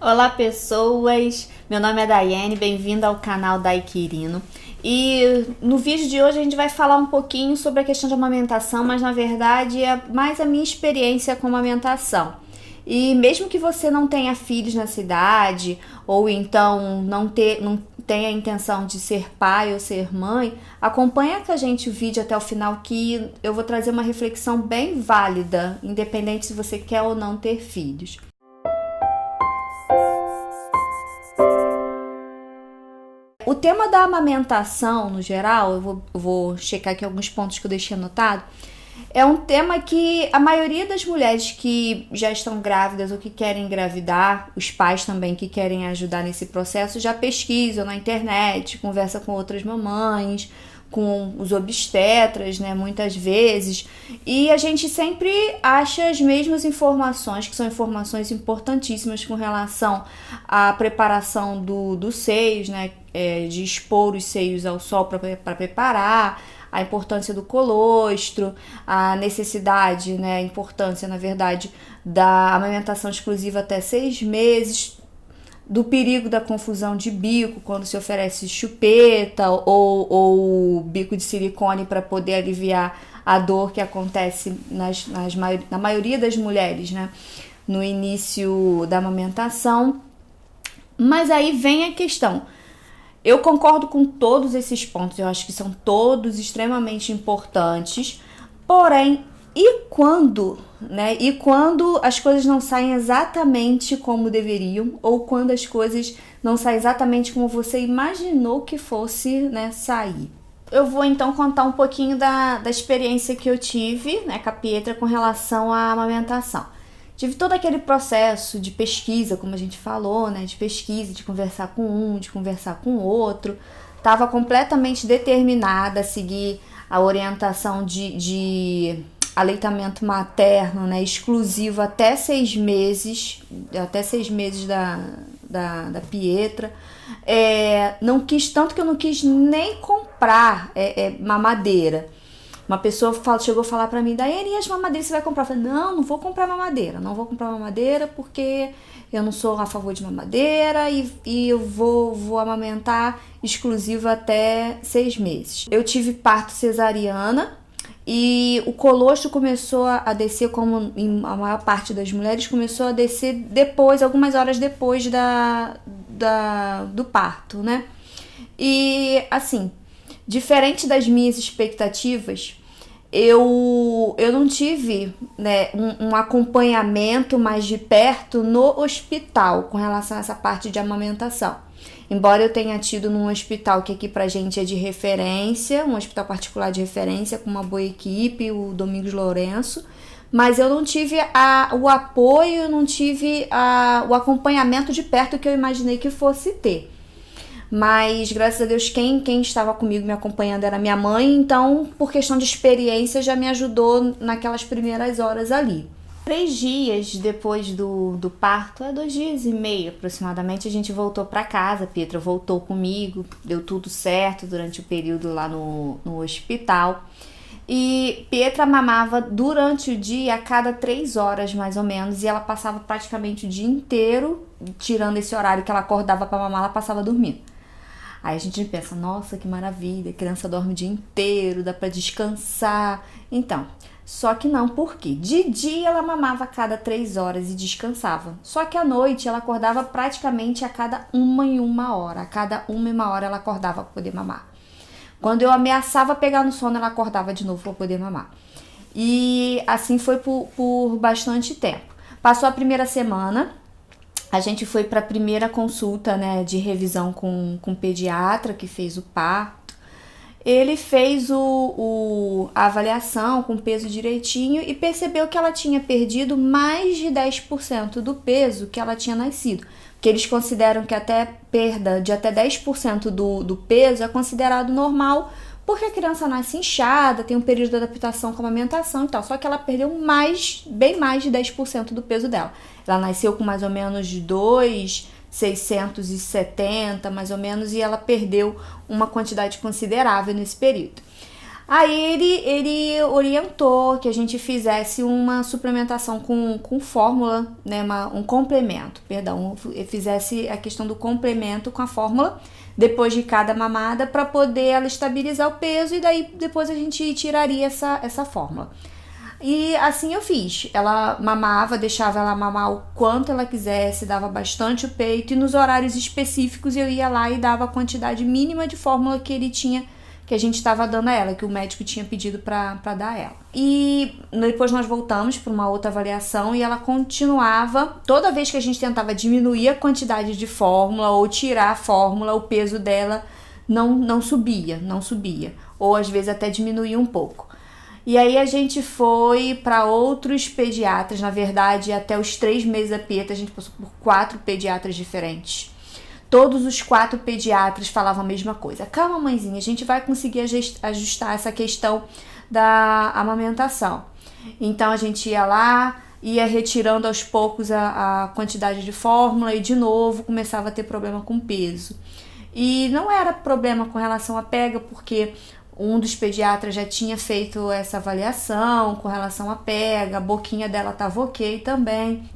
Olá pessoas, meu nome é Daiane, bem-vinda ao canal Dai Quirino. E no vídeo de hoje a gente vai falar um pouquinho sobre a questão de amamentação, mas na verdade é mais a minha experiência com amamentação. E mesmo que você não tenha filhos na cidade, ou então não tenha a intenção de ser pai ou ser mãe, acompanha com a gente o vídeo até o final que eu vou trazer uma reflexão bem válida, independente se você quer ou não ter filhos. O tema da amamentação, no geral, eu vou checar aqui alguns pontos que eu deixei anotado, é um tema que a maioria das mulheres que já estão grávidas ou que querem engravidar, os pais também que querem ajudar nesse processo, já pesquisam na internet, conversa com outras mamães, com os obstetras, né, muitas vezes, e a gente sempre acha as mesmas informações, que são informações importantíssimas com relação à preparação dos seios, né, de expor os seios ao sol para preparar, a importância do colostro, a necessidade, né, a importância, na verdade, da amamentação exclusiva até 6 meses, do perigo da confusão de bico, quando se oferece chupeta ou bico de silicone para poder aliviar a dor que acontece na maioria das mulheres, né, no início da amamentação. Mas aí vem a questão. Eu concordo com todos esses pontos, eu acho que são todos extremamente importantes, porém, e quando as coisas não saem exatamente como deveriam, ou quando as coisas não saem exatamente como você imaginou que fosse, né, sair? Eu vou então contar um pouquinho da experiência que eu tive, né, com a Pietra com relação à amamentação. Tive todo aquele processo de pesquisa, como a gente falou, né, de pesquisa, de conversar com um, de conversar com o outro. Estava completamente determinada a seguir a orientação de aleitamento materno, né, exclusivo até 6 meses da Pietra. Não quis, tanto que eu não quis nem comprar mamadeira. Uma pessoa chegou a falar pra mim, Daiane, e as mamadeiras você vai comprar? Eu falei, não vou comprar mamadeira porque eu não sou a favor de mamadeira e eu vou amamentar exclusivo até 6 meses. Eu tive parto cesariana e o colostro começou a descer, como a maior parte das mulheres, começou a descer depois, algumas horas depois do parto, né? E assim, diferente das minhas expectativas, eu não tive, né, um acompanhamento mais de perto no hospital com relação a essa parte de amamentação. Embora eu tenha tido num hospital que aqui pra gente é de referência, um hospital particular de referência com uma boa equipe, o Domingos Lourenço, mas eu não tive o apoio, eu não tive o acompanhamento de perto que eu imaginei que fosse ter. Mas, graças a Deus, quem estava comigo me acompanhando era minha mãe, então, por questão de experiência, já me ajudou naquelas primeiras horas ali. 3 dias depois do parto, 2 dias e meio aproximadamente, a gente voltou para casa. Pietra voltou comigo, deu tudo certo durante o período lá no hospital. E Pietra mamava durante o dia a cada 3 horas mais ou menos, e ela passava praticamente o dia inteiro, tirando esse horário que ela acordava para mamar, ela passava dormindo. Aí a gente pensa, nossa, que maravilha, a criança dorme o dia inteiro, dá pra descansar. Então, só que não, por quê? De dia ela mamava a cada 3 horas e descansava. Só que à noite ela acordava praticamente a cada 1 hora. A cada 1 hora ela acordava pra poder mamar. Quando eu ameaçava pegar no sono, ela acordava de novo pra poder mamar. E assim foi por bastante tempo. Passou a primeira semana. A gente foi para a primeira consulta, né, de revisão com o pediatra que fez o parto. Ele fez a avaliação com o peso direitinho e percebeu que ela tinha perdido mais de 10% do peso que ela tinha nascido. Porque eles consideram que até perda de até 10% do peso é considerado normal, porque a criança nasce inchada, tem um período de adaptação com a amamentação e tal. Só que ela perdeu bem mais de 10% do peso dela. Ela nasceu com mais ou menos 2,670 mais ou menos, e ela perdeu uma quantidade considerável nesse período. Aí ele orientou que a gente fizesse uma suplementação com fórmula, né, um complemento, perdão, fizesse a questão do complemento com a fórmula depois de cada mamada para poder ela estabilizar o peso e daí depois a gente tiraria essa fórmula. E assim eu fiz. Ela mamava, deixava ela mamar o quanto ela quisesse, dava bastante o peito e nos horários específicos eu ia lá e dava a quantidade mínima de fórmula que a gente estava dando a ela, que o médico tinha pedido para dar a ela. E depois nós voltamos para uma outra avaliação e ela continuava, toda vez que a gente tentava diminuir a quantidade de fórmula ou tirar a fórmula, o peso dela não subia, ou às vezes até diminuía um pouco. E aí a gente foi para outros pediatras, na verdade até os 3 meses da Pietra a gente passou por 4 pediatras diferentes. Todos os 4 pediatras falavam a mesma coisa. Calma, mãezinha, a gente vai conseguir ajustar essa questão da amamentação. Então a gente ia lá, ia retirando aos poucos a quantidade de fórmula e de novo começava a ter problema com peso. E não era problema com relação à pega, porque um dos pediatras já tinha feito essa avaliação com relação à pega, a boquinha dela estava ok também.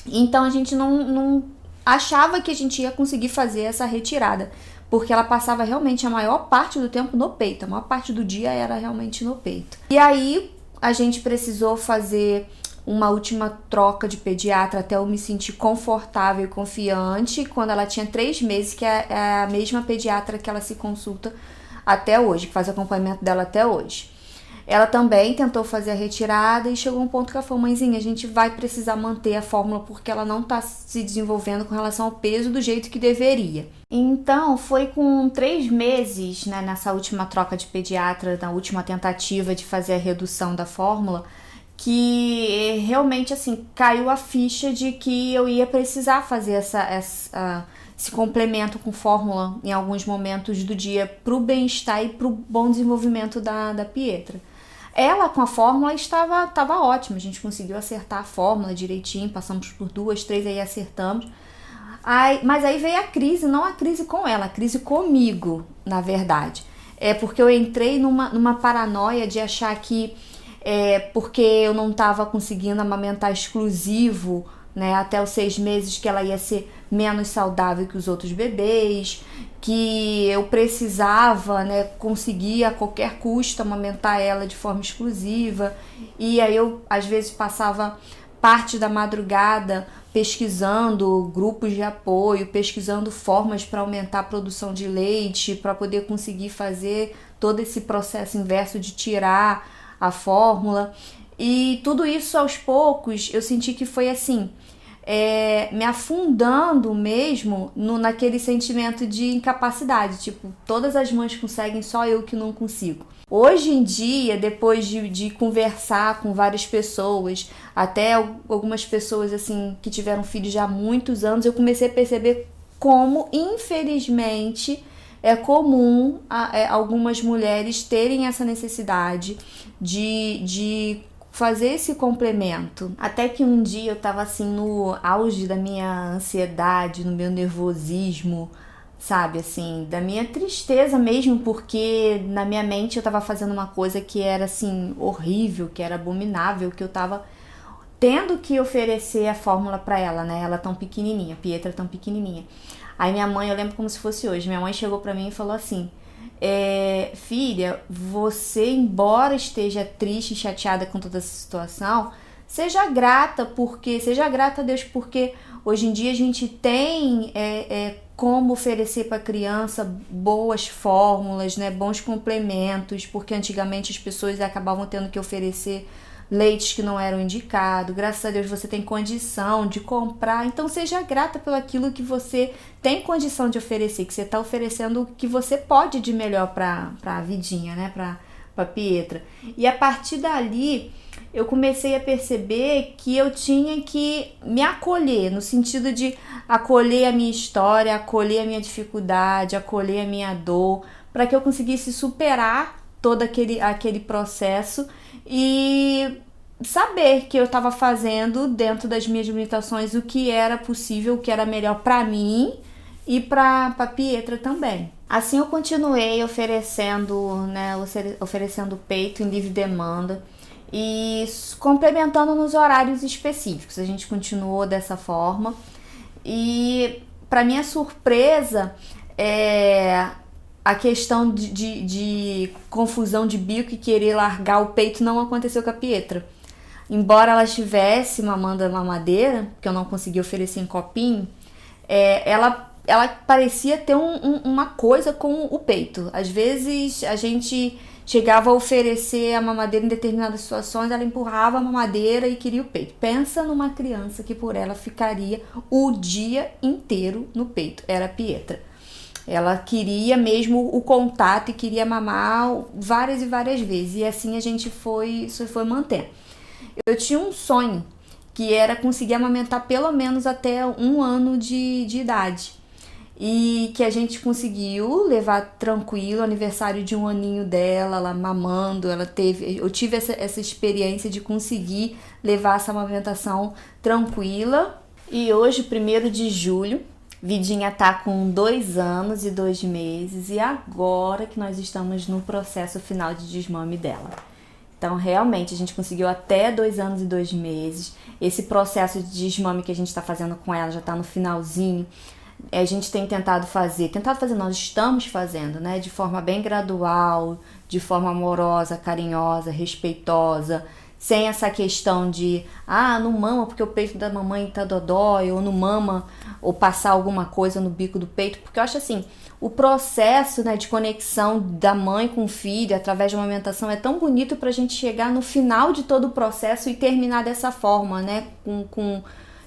Então a gente não achava que a gente ia conseguir fazer essa retirada, porque ela passava realmente a maior parte do tempo no peito, a maior parte do dia era realmente no peito. E aí a gente precisou fazer uma última troca de pediatra até eu me sentir confortável e confiante, quando ela tinha 3 meses, que é a mesma pediatra que ela se consulta até hoje, que faz o acompanhamento dela até hoje. Ela também tentou fazer a retirada e chegou um ponto que ela falou: mãezinha, a gente vai precisar manter a fórmula porque ela não está se desenvolvendo com relação ao peso do jeito que deveria. Então foi com 3 meses, né, nessa última troca de pediatra, na última tentativa de fazer a redução da fórmula, que realmente assim caiu a ficha de que eu ia precisar fazer esse complemento com fórmula em alguns momentos do dia para o bem-estar e para o bom desenvolvimento da Pietra. Ela com a fórmula estava ótima, a gente conseguiu acertar a fórmula direitinho, passamos por 2, 3, aí acertamos. Mas aí veio a crise, não a crise com ela, a crise comigo, na verdade. É porque eu entrei numa paranoia de achar que porque eu não estava conseguindo amamentar exclusivo, né, até os 6 meses, que ela ia ser menos saudável que os outros bebês, que eu precisava, né, conseguir a qualquer custo amamentar ela de forma exclusiva. E aí eu às vezes passava parte da madrugada pesquisando grupos de apoio, pesquisando formas para aumentar a produção de leite, para poder conseguir fazer todo esse processo inverso de tirar a fórmula. E tudo isso aos poucos eu senti que foi assim, me afundando mesmo naquele sentimento de incapacidade, tipo, todas as mães conseguem, só eu que não consigo. Hoje em dia, depois de conversar com várias pessoas, até algumas pessoas assim que tiveram filhos já há muitos anos, eu comecei a perceber como, infelizmente, é comum algumas mulheres terem essa necessidade de fazer esse complemento. Até que um dia eu tava assim no auge da minha ansiedade, no meu nervosismo, sabe, assim, da minha tristeza mesmo, porque na minha mente eu tava fazendo uma coisa que era assim horrível, que era abominável, que eu tava tendo que oferecer a fórmula pra ela, né? Ela tão pequenininha, Pietra tão pequenininha. Aí minha mãe, eu lembro como se fosse hoje, minha mãe chegou pra mim e falou assim: filha, você, embora esteja triste e chateada com toda essa situação, seja grata a Deus, porque hoje em dia a gente tem como oferecer para a criança boas fórmulas, né, bons complementos, porque antigamente as pessoas acabavam tendo que oferecer leites que não eram indicados. Graças a Deus você tem condição de comprar, então seja grata pelo aquilo que você tem condição de oferecer, que você está oferecendo o que você pode de melhor para a vidinha, né, para Pietra. E a partir dali eu comecei a perceber que eu tinha que me acolher, no sentido de acolher a minha história, acolher a minha dificuldade, acolher a minha dor, para que eu conseguisse superar todo aquele processo e saber que eu estava fazendo dentro das minhas limitações o que era possível, o que era melhor para mim e para Pietra também. Assim eu continuei oferecendo, né, oferecendo peito em livre demanda e complementando nos horários específicos. A gente continuou dessa forma e, para minha surpresa, a questão de confusão de bico e querer largar o peito não aconteceu com a Pietra. Embora ela estivesse mamando a mamadeira, que eu não consegui oferecer em copinho, ela parecia ter uma coisa com o peito. Às vezes a gente chegava a oferecer a mamadeira em determinadas situações, ela empurrava a mamadeira e queria o peito. Pensa numa criança que por ela ficaria o dia inteiro no peito. Era a Pietra. Ela queria mesmo o contato e queria mamar várias e várias vezes. E assim a gente foi mantendo. Eu tinha um sonho, que era conseguir amamentar pelo menos até 1 ano de idade. E que a gente conseguiu levar tranquilo, aniversário de 1 aninho dela, ela mamando, eu tive essa experiência de conseguir levar essa amamentação tranquila. E hoje, 1º de julho, Vidinha tá com 2 anos e 2 meses e agora que nós estamos no processo final de desmame dela. Então, realmente, a gente conseguiu até 2 anos e 2 meses. Esse processo de desmame que a gente está fazendo com ela já está no finalzinho. A gente tem nós estamos fazendo, né? De forma bem gradual, de forma amorosa, carinhosa, respeitosa, sem essa questão de, não mama porque o peito da mamãe tá dodói, ou não mama, ou passar alguma coisa no bico do peito, porque eu acho assim, o processo, né, de conexão da mãe com o filho através de uma amamentação é tão bonito pra gente chegar no final de todo o processo e terminar dessa forma, né,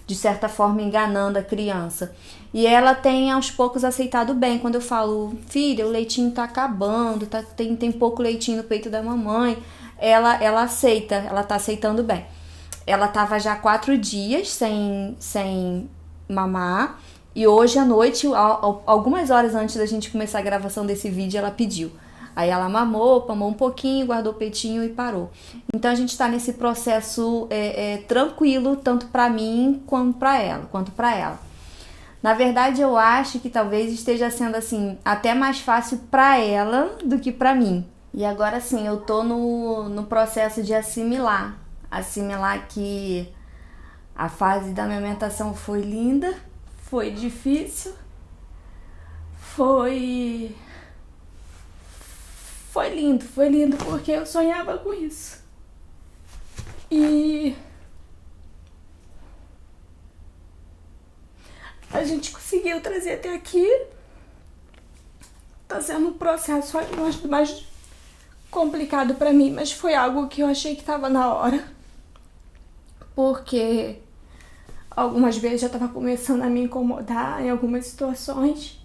de certa forma enganando a criança. E ela tem aos poucos aceitado bem. Quando eu falo, filha, o leitinho tá acabando, tem pouco leitinho no peito da mamãe, ela aceita, ela tá aceitando bem. Ela tava já 4 dias sem mamar, e hoje à noite, algumas horas antes da gente começar a gravação desse vídeo, ela pediu. Aí ela mamou um pouquinho, guardou o peitinho e parou. Então a gente tá nesse processo tranquilo, tanto pra mim quanto pra ela. Na verdade, eu acho que talvez esteja sendo assim, até mais fácil pra ela do que pra mim. E agora sim, eu tô no processo de assimilar que a fase da amamentação foi linda, foi difícil, foi lindo porque eu sonhava com isso. E a gente conseguiu trazer até aqui. Tá sendo um processo mais complicado pra mim, mas foi algo que eu achei que tava na hora. Porque algumas vezes já tava começando a me incomodar em algumas situações.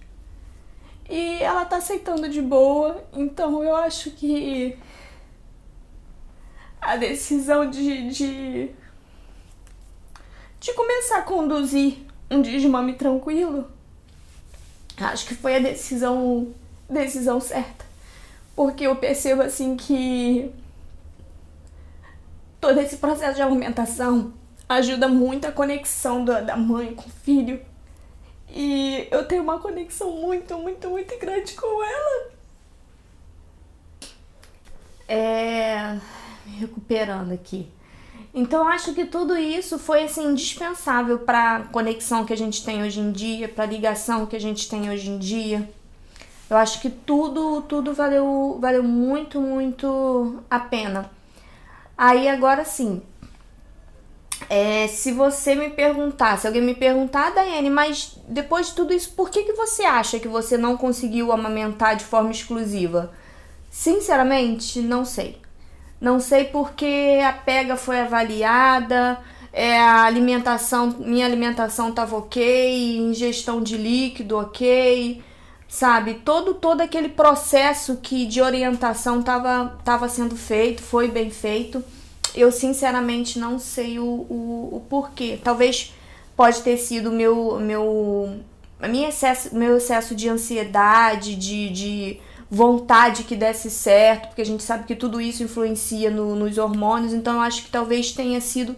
E ela tá aceitando de boa, então eu acho que a decisão de começar a conduzir um desmame tranquilo, acho que foi a decisão certa. Porque eu percebo assim que todo esse processo de amamentação ajuda muito a conexão da mãe com o filho. E eu tenho uma conexão muito, muito, muito grande com ela. Me recuperando aqui. Então, acho que tudo isso foi, assim, indispensável para a conexão que a gente tem hoje em dia, para a ligação que a gente tem hoje em dia. Eu acho que tudo valeu muito, muito a pena. Aí, agora sim, se alguém me perguntar, Daiane, mas depois de tudo isso, por que você acha que você não conseguiu amamentar de forma exclusiva? Sinceramente, não sei. Não sei porque a pega foi avaliada, minha alimentação estava ok, ingestão de líquido ok, sabe? Todo aquele processo de orientação estava sendo feito, foi bem feito. Eu sinceramente não sei o porquê. Talvez pode ter sido meu excesso de ansiedade, de vontade que desse certo, porque a gente sabe que tudo isso influencia nos hormônios, então eu acho que talvez tenha sido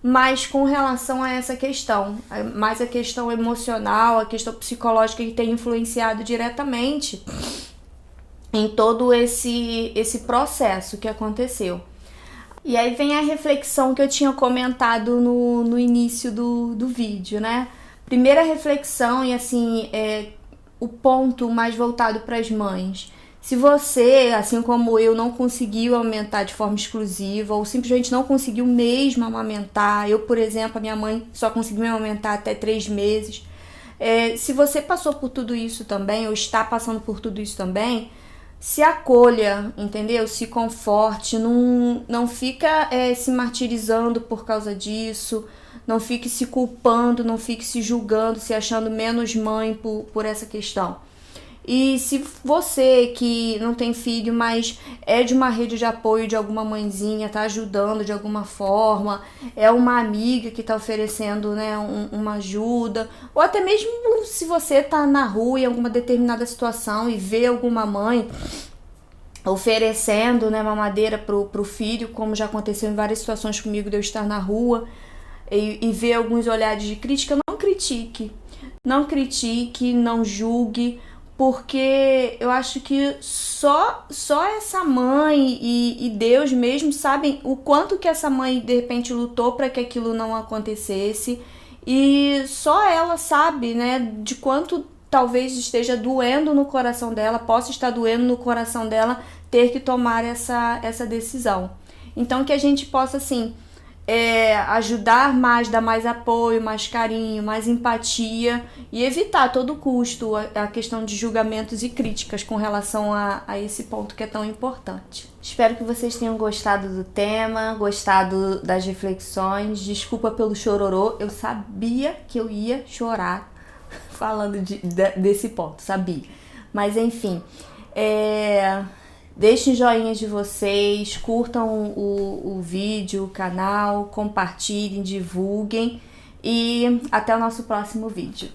mas com relação a essa questão, mais a questão emocional, a questão psicológica que tem influenciado diretamente em todo esse processo que aconteceu. E aí vem a reflexão que eu tinha comentado no início do vídeo, né? Primeira reflexão, e assim, o ponto mais voltado para as mães. Se você, assim como eu, não conseguiu amamentar de forma exclusiva ou simplesmente não conseguiu mesmo amamentar, eu, por exemplo, a minha mãe só conseguiu me amamentar até 3 meses. Se você passou por tudo isso também, ou está passando por tudo isso também, se acolha, entendeu? Se conforte, não fica se martirizando por causa disso, não fique se culpando, não fique se julgando, se achando menos mãe por essa questão. E se você que não tem filho, mas é de uma rede de apoio de alguma mãezinha, tá ajudando de alguma forma, é uma amiga que tá oferecendo, né, uma ajuda, ou até mesmo se você tá na rua em alguma determinada situação e vê alguma mãe oferecendo, né, mamadeira pro filho, como já aconteceu em várias situações comigo de eu estar na rua e ver alguns olhares de crítica, não critique, não julgue, porque eu acho que só essa mãe e Deus mesmo sabem o quanto que essa mãe de repente lutou para que aquilo não acontecesse, e só ela sabe, né, de quanto talvez esteja doendo no coração dela, possa estar doendo no coração dela ter que tomar essa decisão. Então que a gente possa, assim, ajudar mais, dar mais apoio, mais carinho, mais empatia e evitar a todo custo a questão de julgamentos e críticas com relação a esse ponto que é tão importante. Espero que vocês tenham gostado do tema, gostado das reflexões. Desculpa pelo chororô, eu sabia que eu ia chorar falando desse ponto, sabia. Mas enfim, deixem joinhas de vocês, curtam o vídeo, o canal, compartilhem, divulguem e até o nosso próximo vídeo.